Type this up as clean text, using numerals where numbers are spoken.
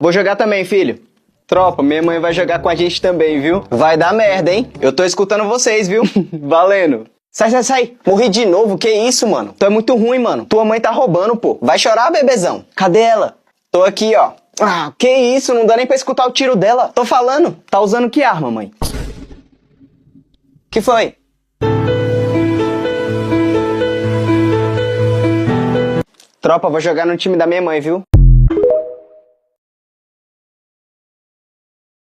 Vou jogar também, filho. Tropa, minha mãe vai jogar com a gente também, viu? Vai dar merda, hein? Eu tô escutando vocês, viu? Valendo. Sai, sai, sai. Morri de novo, que isso, mano? Tu é muito ruim, mano. Tua mãe tá roubando, pô. Vai chorar, bebezão? Cadê ela? Tô aqui, ó. Ah, que isso? Não dá nem pra escutar o tiro dela. Tô falando. Tá usando que arma, mãe? Que foi? Tropa, vou jogar no time da minha mãe, viu?